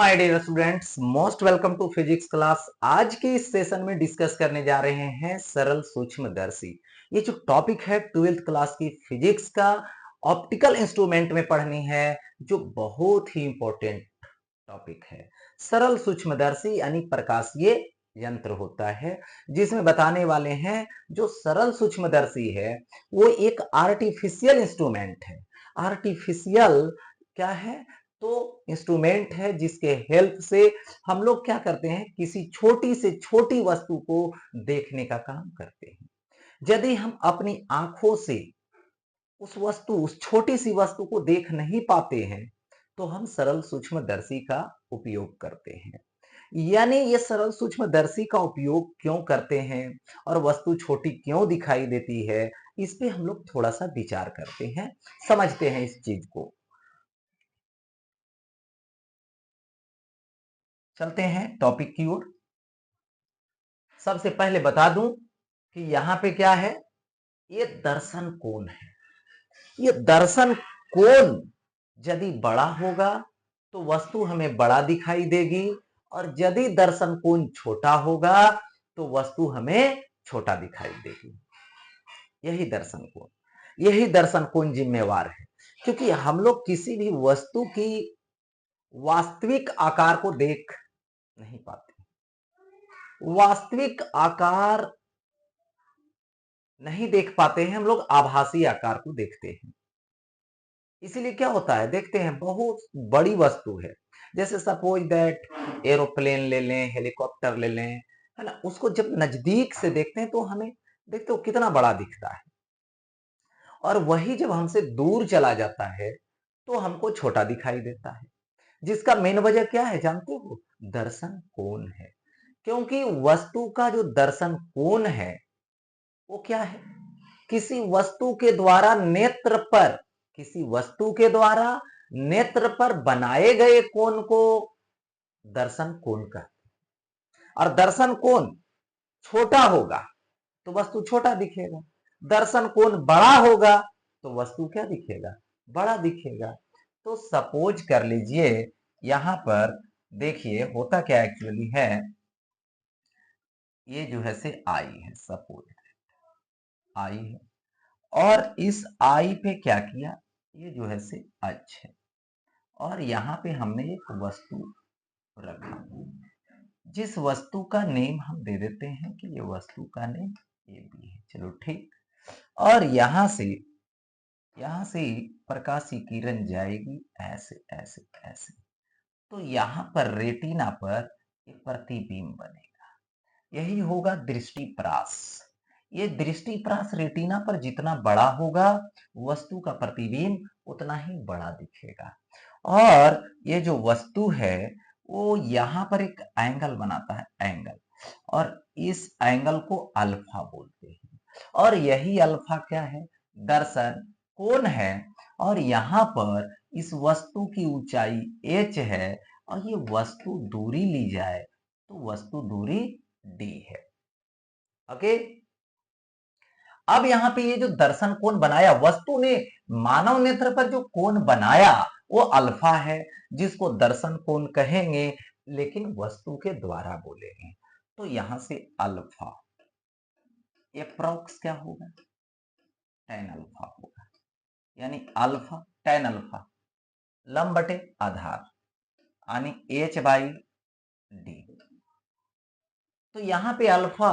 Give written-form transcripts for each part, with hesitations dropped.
My dear students, most welcome to physics class. आज के इस सेशन में डिस्कस करने जा रहे हैं सरल सूक्ष्मदर्शी। ये जो टॉपिक है 12th क्लास की फिजिक्स का, ऑप्टिकल इंस्ट्रूमेंट में पढ़नी है, जो बहुत ही इंपॉर्टेंट टॉपिक है। सरल सूक्ष्मदर्शी यानी प्रकाशीय यंत्र होता है, जिसमें बताने वाले हैं जो सरल सूक्ष्मदर्शी है वो एक आर्टिफिशियल इंस्ट्रूमेंट है। आर्टिफिशियल क्या है? तो इंस्ट्रूमेंट है जिसके हेल्प से हम लोग क्या करते हैं, किसी छोटी से छोटी वस्तु को देखने का काम करते हैं। यदि हम अपनी आंखों से उस छोटी सी वस्तु को देख नहीं पाते हैं तो हम सरल सूक्ष्मदर्शी का उपयोग करते हैं। यानी ये सरल सूक्ष्मदर्शी का उपयोग क्यों करते हैं और वस्तु छोटी क्यों दिखाई देती है, इस पे हम लोग थोड़ा सा विचार करते हैं, समझते हैं इस चीज को। चलते हैं टॉपिक की ओर। सबसे पहले बता दूं कि यहाँ पे क्या है, ये दर्शन कोण है। ये दर्शन कोण यदि बड़ा होगा तो वस्तु हमें बड़ा दिखाई देगी, और यदि दर्शन कोण छोटा होगा तो वस्तु हमें छोटा दिखाई देगी। यही दर्शन कोण जिम्मेवार है, क्योंकि हम लोग किसी भी वस्तु की वास्तविक आकार को देख नहीं पाते। वास्तविक आकार नहीं देख पाते हैं, हम लोग आभासी आकार को देखते हैं। इसीलिए क्या होता है, देखते हैं बहुत बड़ी वस्तु है, जैसे सपोज दैट एरोप्लेन ले लें, हेलीकॉप्टर ले लें, है ना। उसको जब नजदीक से देखते हैं तो हमें देखते हो कितना बड़ा दिखता है, और वही जब हमसे दूर चला जाता है तो हमको छोटा दिखाई देता है। जिसका मेन वजह क्या है जानते हो? दर्शन कोण है। क्योंकि वस्तु का जो दर्शन कोण है वो क्या है, किसी वस्तु के द्वारा नेत्र पर बनाए गए कोण को दर्शन कोण कहते हैं। और दर्शन कोण छोटा होगा तो वस्तु छोटा दिखेगा, दर्शन कोण बड़ा होगा तो वस्तु क्या दिखेगा, बड़ा दिखेगा। तो सपोज कर लीजिए, यहां पर देखिए होता क्या एक्चुअली है, ये जो है से आई है, सपोज आई है, और इस आई पे क्या किया, ये जो है से एच है, और यहाँ पे हमने एक वस्तु रखा, जिस वस्तु का नेम हम दे देते हैं कि ये वस्तु का नेम ए बी है। चलो ठीक। और यहां से प्रकाश की किरण जाएगी ऐसे ऐसे ऐसे, तो यहाँ पर रेटिना पर एक प्रतिबिंब बनेगा, यही होगा दृष्टिप्रास। ये दृष्टिप्रास रेटिना पर जितना बड़ा होगा वस्तु का प्रतिबिंब उतना ही बड़ा दिखेगा। और ये जो वस्तु है वो यहाँ पर एक एंगल बनाता है, एंगल, और इस एंगल को अल्फा बोलते हैं, और यही अल्फा क्या है, दर्शन कोण है। और यहाँ पर इस वस्तु की ऊंचाई h है, और ये वस्तु दूरी ली जाए तो वस्तु दूरी d है। ओके। अब यहाँ पे ये जो दर्शन कोण बनाया वस्तु ने, मानव नेत्र पर जो कोण बनाया वो अल्फा है, जिसको दर्शन कोण कहेंगे, लेकिन वस्तु के द्वारा बोलेंगे। तो यहां से अल्फा एप्रोक्स क्या होगा, टेन अल्फा होगा, यानी अल्फा टेन अल्फा लंब बटे आधार, यानी एच बाई डी। तो यहाँ पे अल्फा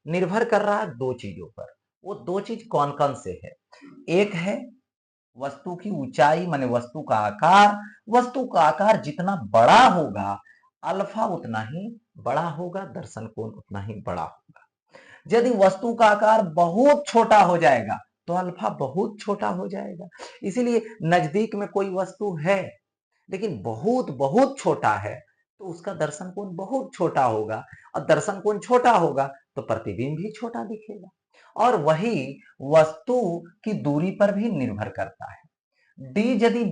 निर्भर कर रहा है दो चीजों पर। वो दो चीज कौन कौन से है? एक है वस्तु की ऊंचाई, माने वस्तु का आकार। वस्तु का आकार जितना बड़ा होगा अल्फा उतना ही बड़ा होगा, दर्शन कोण उतना ही बड़ा होगा। यदि वस्तु का आकार बहुत छोटा हो जाएगा तो अल्फा बहुत छोटा हो जाएगा। इसीलिए नजदीक में कोई वस्तु है लेकिन बहुत बहुत छोटा है तो उसका दर्शन कोण बहुत छोटा होगा, और दर्शन कोण छोटा होगा तो प्रतिबिंब भी छोटा दिखेगा। और वही वस्तु की दूरी पर भी निर्भर करता है। डी यदि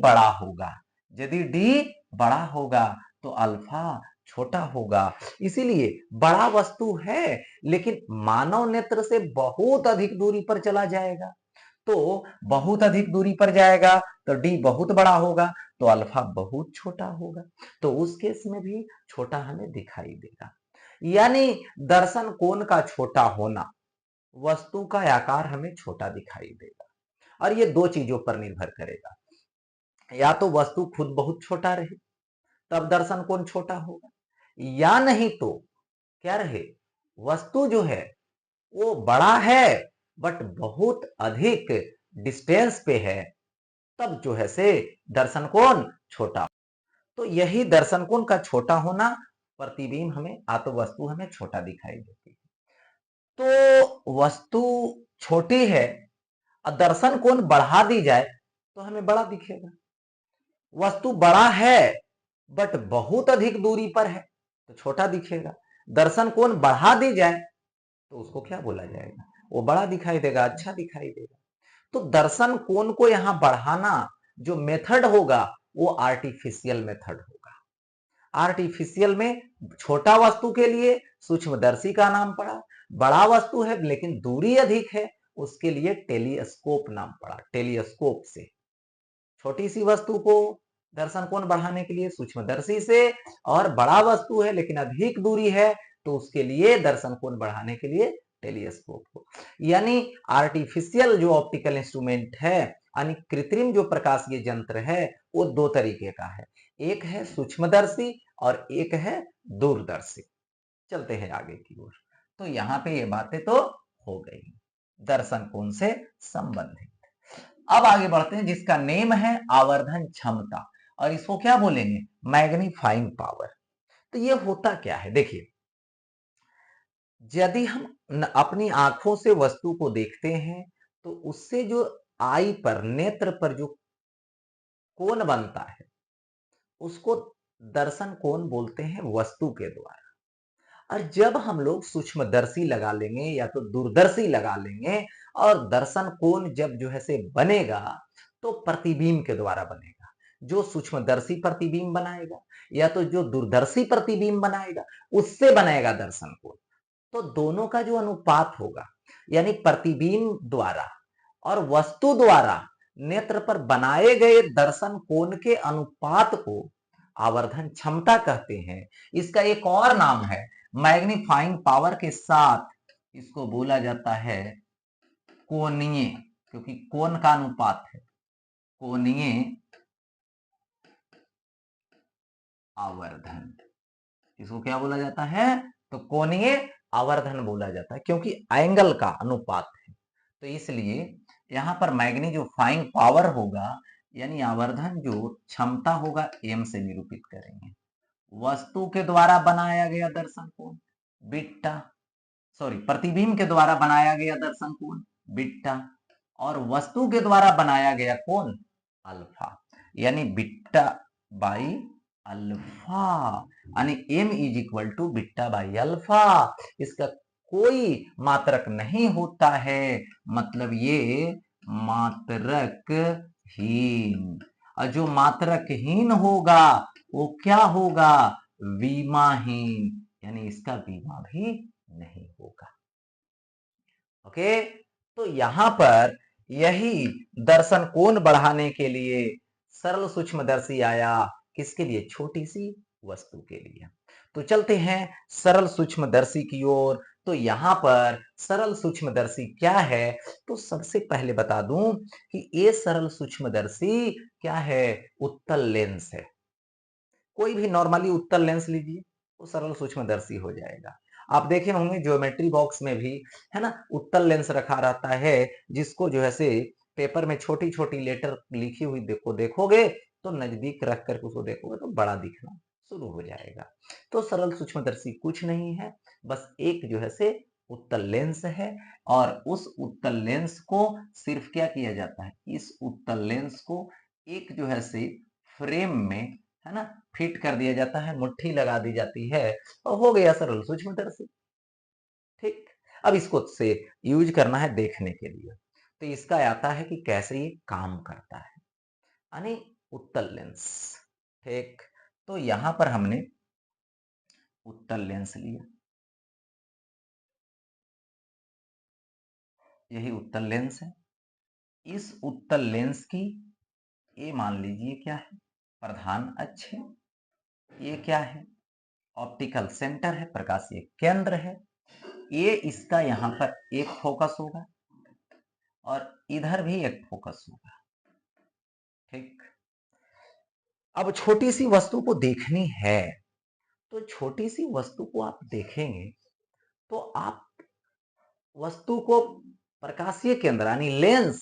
डी बड़ा होगा तो अल्फा छोटा होगा। इसीलिए बड़ा वस्तु है लेकिन मानव नेत्र से बहुत अधिक दूरी पर चला जाएगा तो बहुत अधिक दूरी पर जाएगा तो डी बहुत बड़ा होगा, तो अल्फा बहुत छोटा होगा, तो उस केस में भी छोटा हमें दिखाई देगा। यानी दर्शन कोण का छोटा होना वस्तु का आकार हमें छोटा दिखाई देगा, और ये दो चीजों पर निर्भर करेगा। या तो वस्तु खुद बहुत छोटा रहे तब दर्शन कोण छोटा होगा, या नहीं तो क्या रहे, वस्तु जो है वो बड़ा है बट बहुत अधिक डिस्टेंस पे है, तब जो है से दर्शन कोण छोटा। तो यही दर्शन कोण का छोटा होना, प्रतिबिंब हमें तो वस्तु हमें छोटा दिखाई देती है। तो वस्तु छोटी है और दर्शन कोण बढ़ा दी जाए तो हमें बड़ा दिखेगा। वस्तु बड़ा है बट बहुत अधिक दूरी पर है तो छोटा दिखेगा। दर्शन कोण बढ़ा दी जाए तो उसको क्या बोला जाएगा, वो बड़ा दिखाई देगा, अच्छा दिखाई देगा। तो दर्शन कोण को यहां बढ़ाना जो मेथड होगा वो आर्टिफिशियल मेथड होगा। आर्टिफिशियल में छोटा वस्तु के लिए सूक्ष्मदर्शी का नाम पड़ा, बड़ा वस्तु है लेकिन दूरी अधिक है उसके लिए टेलीस्कोप नाम पड़ा। टेलीस्कोप से छोटी सी वस्तु को दर्शन कोण बढ़ाने के लिए सूक्ष्मदर्शी से, और बड़ा वस्तु है लेकिन अधिक दूरी है तो उसके लिए दर्शन कोण बढ़ाने के लिए टेलीस्कोप को। यानी आर्टिफिशियल जो ऑप्टिकल इंस्ट्रूमेंट है, यानी कृत्रिम जो प्रकाशीय यंत्र है, वो दो तरीके का है, एक है सूक्ष्मदर्शी और एक है दूरदर्शी। चलते हैं आगे की ओर। तो यहाँ पे ये बातें तो हो गई दर्शन कोण से संबंधित। अब आगे बढ़ते हैं जिसका नेम है आवर्धन क्षमता, और इसको क्या बोलेंगे, मैग्नीफाइंग पावर। तो ये होता क्या है, देखिए यदि हम अपनी आंखों से वस्तु को देखते हैं तो उससे जो आई पर, नेत्र पर जो कोण बनता है उसको दर्शन कोण बोलते हैं वस्तु के द्वारा। और जब हम लोग सूक्ष्मदर्शी लगा लेंगे या तो दूरदर्शी लगा लेंगे और दर्शन कोण जब जो है से बनेगा तो प्रतिबिंब के द्वारा बनेगा। जो सूक्ष्मदर्शी प्रतिबिंब बनाएगा या तो जो दूरदर्शी प्रतिबिंब बनाएगा उससे बनेगा दर्शन कोण। तो दोनों का जो अनुपात होगा, यानी प्रतिबिंब द्वारा और वस्तु द्वारा नेत्र पर बनाए गए दर्शन कोण के अनुपात को आवर्धन क्षमता कहते हैं। इसका एक और नाम है मैग्नीफाइंग पावर के साथ इसको बोला जाता है कोणीय, क्योंकि कोण का अनुपात है, कोणीय आवर्धन। इसको क्या बोला जाता है, तो कोणीय आवर्धन बोला जाता है, क्योंकि एंगल का अनुपात है। तो इसलिए यहां पर मैग्नीफाइंग पावर होगा, यानी आवर्धन जो क्षमता होगा एम से निरूपित करेंगे। वस्तु के द्वारा बनाया गया दर्शन कोण बीटा, सॉरी प्रतिबिंब के द्वारा बनाया गया दर्शन कोण बीटा, और वस्तु के द्वारा बनाया गया कोण अल्फा, यानी बीटा बाई अल्फा, यानी m is equal to beta by alpha. इसका कोई मात्रक नहीं होता है, मतलब ये मात्रक हीन। और जो मात्रक हीन होगा वो क्या होगा, विमाहीन, यानी इसका विमा भी नहीं होगा। ओके, तो यहां पर यही दर्शन कोण बढ़ाने के लिए सरल सूक्ष्मदर्शी आया, किसके लिए, छोटी सी वस्तु के लिए। तो चलते हैं सरल सूक्ष्मदर्शी की ओर। तो यहां पर सरल सूक्ष्मदर्शी क्या है, तो सबसे पहले बता दूं कि ये सरल सूक्ष्मदर्शी क्या है, उत्तल लेंस है। कोई भी नॉर्मली उत्तल लेंस लीजिए वो सरल सूक्ष्मदर्शी हो जाएगा। आप देखे होंगे ज्योमेट्री बॉक्स में भी है ना उत्तल लेंस रखा रहता है, जिसको जो है से पेपर में छोटी छोटी लेटर लिखी हुई देखोगे तो नजदीक रख कर उसको देखोगे तो बड़ा दिखना शुरू हो जाएगा। तो सरल सूक्ष्मदर्शी कुछ नहीं है, बस एक जो है से उत्तल लेंस है, और उस उत्तल लेंस को सिर्फ क्या किया जाता है, इस उत्तल लेंस को एक जो है से फ्रेम में है ना फिट कर दिया जाता है, मुट्ठी लगा दी जाती है और हो गया सरल सूक्ष्मदर्शी। ठीक, अब इसको से यूज करना है देखने के लिए। तो इसका आता है कि कैसे ये काम करता है, यानी उत्तल लेंस। ठीक, तो यहां पर हमने उत्तल लेंस लिया, यही उत्तल लेंस है। इस उत्तल लेंस की, ये मान लीजिए क्या है, प्रधान अक्ष है, ये क्या है, ऑप्टिकल सेंटर है, प्रकाशीय केंद्र है, ये इसका यहां पर एक फोकस होगा और इधर भी एक फोकस होगा। ठीक, अब छोटी सी वस्तु को देखनी है, तो छोटी सी वस्तु को आप देखेंगे तो आप वस्तु को प्रकाशीय केंद्र यानी लेंस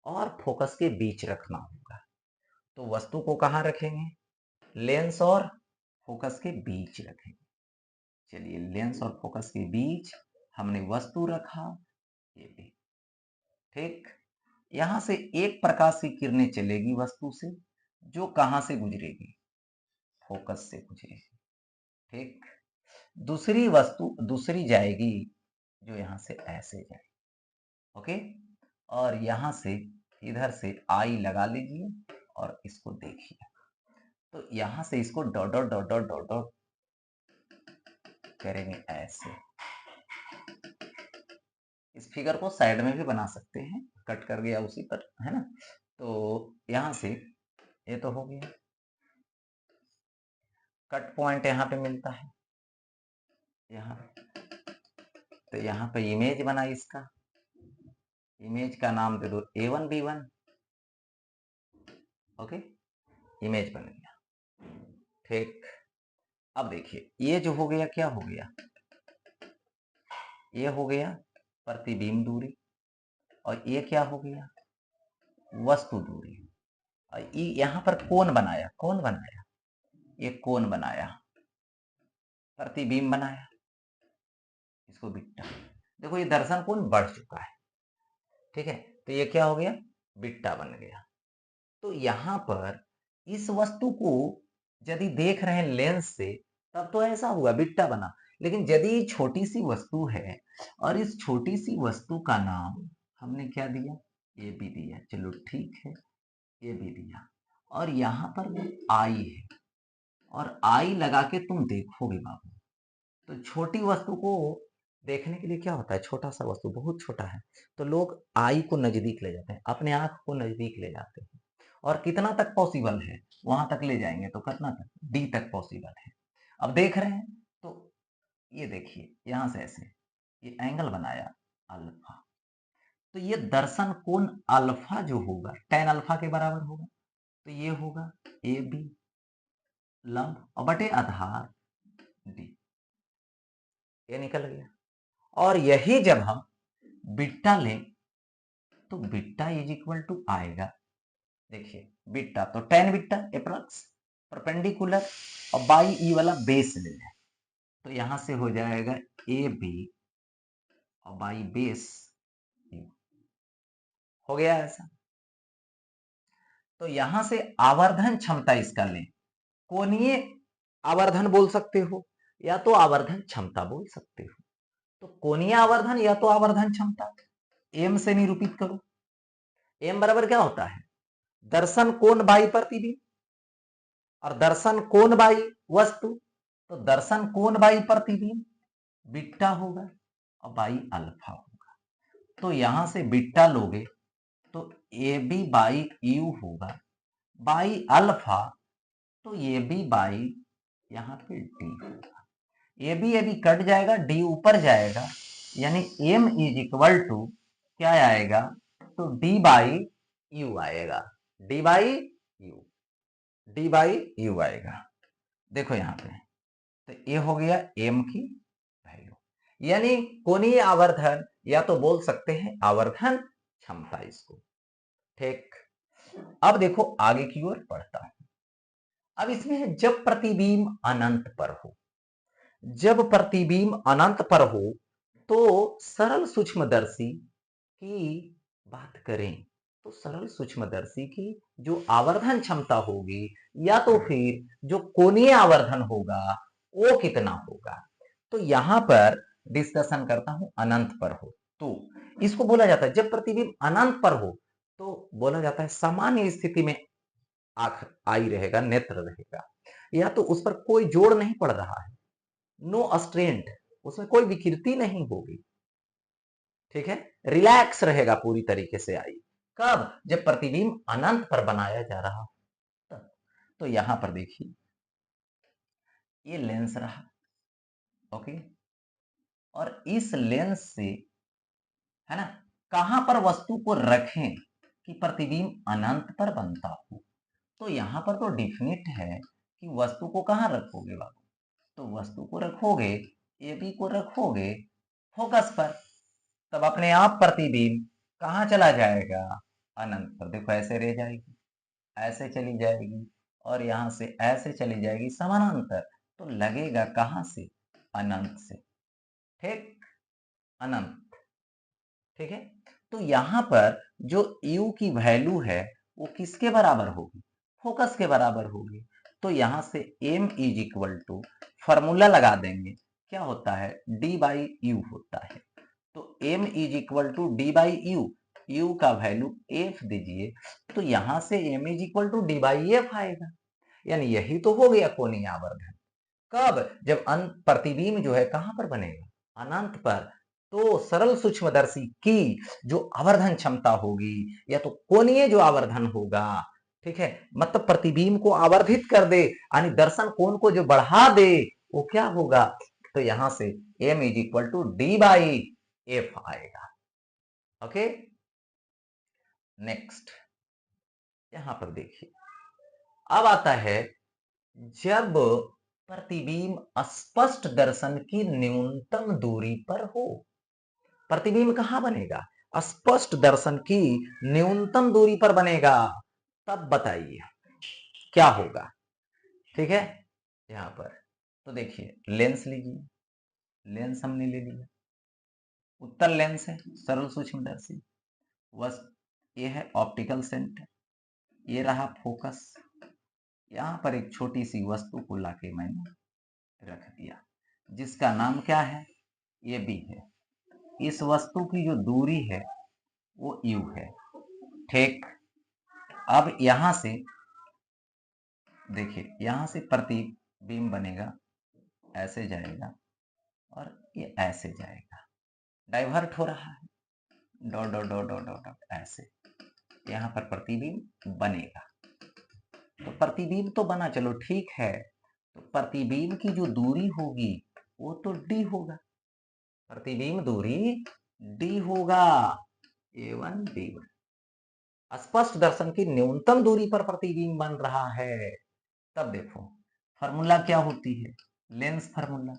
और फोकस के बीच रखना होगा। तो वस्तु को कहां रखेंगे, लेंस और फोकस के बीच रखेंगे। चलिए, लेंस और फोकस के बीच हमने वस्तु रखा, ये भी ठीक। यहां से एक प्रकाश की किरणें चलेगी वस्तु से, जो कहां से गुजरेगी, फोकस से गुजरेगी। ठीक, दूसरी वस्तु दूसरी जाएगी, जो यहां से ऐसे जाएगी। ओके, और यहां से इधर से आई लगा लीजिए और इसको देखिए। तो यहां से इसको dot dot dot dot dot dot करेंगे ऐसे। इस फिगर को साइड में भी बना सकते हैं, कट कर गया उसी पर, है ना। तो यहां से ये तो हो गया, कट पॉइंट यहां पे मिलता है, यहाँ। तो यहाँ पे इमेज बना, इसका इमेज का नाम दे दो A1 B1। ओके, इमेज बन गया। ठीक, अब देखिए ये जो हो गया, क्या हो गया, ये हो गया प्रतिबिंब दूरी, और ये क्या हो गया, वस्तु दूरी। और ये यहां पर कौन बनाया, कौन बनाया, ये कौन बनाया, प्रतिबिंब बनाया, इसको बिट्टा। देखो ये दर्शन कोण बढ़ चुका है, ठीक है। तो ये क्या हो गया, बिट्टा बन गया। तो यहां पर इस वस्तु को यदि देख रहे हैं लेंस से, तब तो ऐसा हुआ, बिट्टा बना। लेकिन यदि छोटी सी वस्तु है और इस छोटी सी वस्तु का नाम हमने क्या दिया, ये भी दिया, चलो ठीक है, ये भी दिया, और यहां पर वो आई है, और आई लगा के तुम देखोगे बाबू, तो छोटी वस्तु को देखने के लिए क्या होता है, छोटा सा वस्तु बहुत छोटा है, तो लोग आई को नजदीक ले जाते हैं, अपने आंख को नजदीक ले जाते हैं, और कितना तक पॉसिबल है वहां तक ले जाएंगे, तो कितना तक, डी तक पॉसिबल है। अब देख रहे हैं, तो ये देखिए यहां से ऐसे ये एंगल बनाया अल्फा, तो ये दर्शन कोण अल्फा जो होगा tan अल्फा के बराबर होगा, तो ये होगा ए बी लंब और बटे आधार डी, ये निकल गया। और यही जब हम बिट्टा लें, तो बिट्टा इज इक्वल टू आएगा, देखिए बिट्टा तो tan बिट्टा अप्रॉक्स परपेंडिकुलर, और बाई ई वाला बेस ले लें, तो यहां से हो जाएगा ए बी और बाई बेस हो गया ऐसा। तो यहां से आवर्धन क्षमता इसका लें, कोणीय आवर्धन बोल सकते हो या तो आवर्धन क्षमता बोल सकते हो। तो कोणीय आवर्धन या तो आवर्धन क्षमता, एम से निरूपित करो। एम बराबर क्या होता है, दर्शन कोण बाई प्रतिबिंब, और दर्शन कोण बाई वस्तु, तो दर्शन कोण बाई प्रतिबिंब बिट्टा होगा और बाई अल्फा होगा। तो यहां से बिट्टा लोगे तो ए बी बाई यू होगा, बाई अल्फा तो ए बी बाई यहाँ पे डी होगा, ए बी कट जाएगा, डी ऊपर जाएगा, यानी एम इज इक्वल टू क्या आएगा, तो डी बाई यू आएगा, D by you, D by you आएगा। देखो यहाँ पे, तो ये हो गया एम की वैल्यू, यानी कोणीय आवर्धन या तो बोल सकते हैं आवर्धन क्षमता इसको। ठीक, अब देखो आगे की ओर बढ़ता हूं। अब इसमें है जब प्रतिबिंब अनंत पर हो, जब प्रतिबिंब अनंत पर हो तो सरल सूक्ष्मदर्शी की बात करें, तो सरल सूक्ष्मदर्शी की जो आवर्धन क्षमता होगी या तो फिर जो कोणीय आवर्धन होगा वो कितना होगा। तो यहां पर डिस्कशन करता हूं अनंत पर हो, तो इसको बोला जाता है जब प्रतिबिंब अनंत पर हो, तो बोला जाता है सामान्य स्थिति में आंख आई रहेगा, नेत्र रहेगा, या तो उस पर कोई जोड़ नहीं पड़ रहा है, नो अस्ट्रेंट, उसमें कोई विकृति नहीं होगी, ठीक है, रिलैक्स रहेगा पूरी तरीके से आई। कब? जब प्रतिबिंब अनंत पर बनाया जा रहा हो तब। तो यहां पर देखिए ये लेंस रहा, ओके, और इस लेंस से, है ना, कहां पर वस्तु को रखें कि प्रतिबिंब अनंत पर बनता हो? तो यहां पर तो डिफिनिट है कि वस्तु को कहां रखोगे बाबू? तो वस्तु को रखोगे, AB को रखोगे फोकस पर, तब अपने आप प्रतिबिंब कहां चला जाएगा? अनंत पर। देखो ऐसे रह जाएगी, ऐसे चली जाएगी, और यहां से ऐसे चली जाएगी समानांतर, तो लगेगा कहां से? अनंत से। ठीक, अनंत। ठीक है, तो यहां पर जो u की वैल्यू है वो किसके बराबर होगी? फोकस के बराबर होगी। तो यहां से m is equal to formula लगा देंगे, क्या होता है? d बाई यू होता है। तो m is equal to d by u, u का वैल्यू f दीजिए, तो यहां से m is equal to d by f आएगा। यानी यही तो हो गया कोणीय आवर्धन। कब? जब प्रतिबिंब जो है कहां पर बनेगा? अनंत पर। तो सरल सूक्ष्मदर्शी की जो आवर्धन क्षमता होगी, या तो कोणीय जो आवर्धन होगा, ठीक है, मतलब प्रतिबिंब को आवर्धित कर दे, यानी दर्शन कोण को जो बढ़ा दे, वो क्या होगा? तो यहां से m is equal to d by f आएगा। ओके, नेक्स्ट यहां पर देखिए, अब आता है जब प्रतिबिंब स्पष्ट दर्शन की न्यूनतम दूरी पर हो। प्रतिबिंब कहां बनेगा? स्पष्ट दर्शन की न्यूनतम दूरी पर बनेगा, तब बताइए क्या होगा? ठीक है, यहां पर तो देखिए लेंस लीजिए, लेंस हमने ले लिया, उत्तल लेंस है, सरल सूक्ष्मदर्शी, बस ये है ऑप्टिकल सेंटर, ये रहा फोकस, यहां पर एक छोटी सी वस्तु को लाके मैंने रख दिया, जिसका नाम क्या है? ये बी है। इस वस्तु की जो दूरी है वो यू है। ठीक, अब यहां से देखिए, यहां से प्रतिबिंब बनेगा, ऐसे जाएगा और ये ऐसे जाएगा, डाइवर्ट हो रहा है, dot dot dot dot dot dot ऐसे, यहां पर प्रतिबिंब बनेगा। तो प्रतिबिंब तो बना, चलो ठीक है, तो प्रतिबिंब की जो दूरी होगी वो तो डी होगा, प्रतिबिंब दूरी डी होगा, A1 D1। स्पष्ट दर्शन की न्यूनतम दूरी पर प्रतिबिंब बन रहा है, तब देखो फॉर्मूला क्या होती है? Lens formula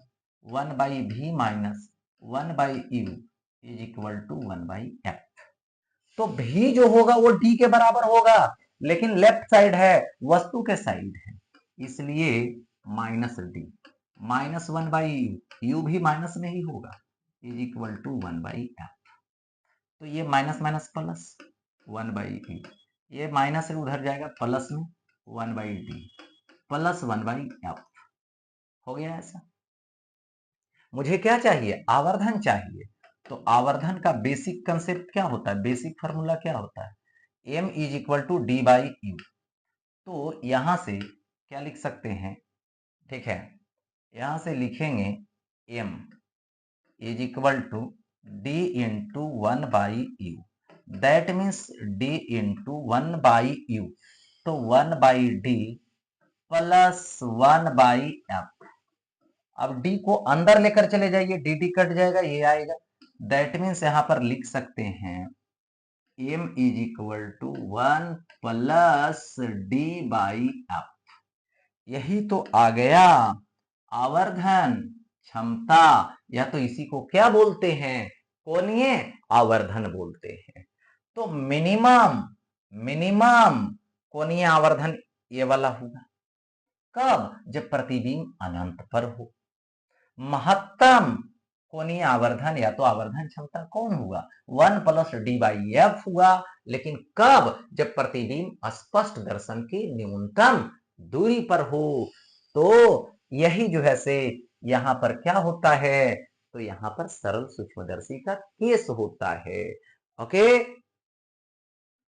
1 by v minus 1 by u is equal to 1 by f. तो भी जो होगा वो डी के बराबर होगा, लेकिन लेफ्ट साइड है, वस्तु के साइड है, इसलिए minus d, minus 1 by u भी माइनस में ही होगा, is equal to 1 by f. तो ये minus minus plus 1 by u, ये माइनस से उधर जाएगा प्लस में 1 by d plus 1 by f. हो गया ऐसा। मुझे क्या चाहिए? आवर्धन चाहिए। तो आवर्धन का बेसिक कंसेप्ट क्या होता है? बेसिक फार्मूला क्या होता है? m is equal to d by u. तो यहां से क्या लिख सकते हैं? ठीक है, यहां से लिखेंगे m is equal to d into 1 by u, that means d into 1 by u, तो 1 by d plus 1 by f. अब डी को अंदर लेकर चले जाइए, डी डी कट जाएगा, ये आएगा, दैट मीन्स यहां पर लिख सकते हैं m is equal to 1 plus d by f. यही तो आ गया आवर्धन क्षमता, या तो इसी को क्या बोलते हैं? कोणीय आवर्धन बोलते हैं। तो मिनिमम मिनिमम कोणीय आवर्धन ये वाला होगा, कब? जब प्रतिबिंब अनंत पर हो। महत्तम कोणीय आवर्धन या तो आवर्धन क्षमता कौन हुआ? 1 प्लस डी बाई एफ हुआ, लेकिन कब? जब प्रतिबिंब स्पष्ट दर्शन की न्यूनतम दूरी पर हो। तो यही जो है से यहां पर क्या होता है? तो यहां पर सरल सूक्ष्मदर्शी का केस होता है। ओके,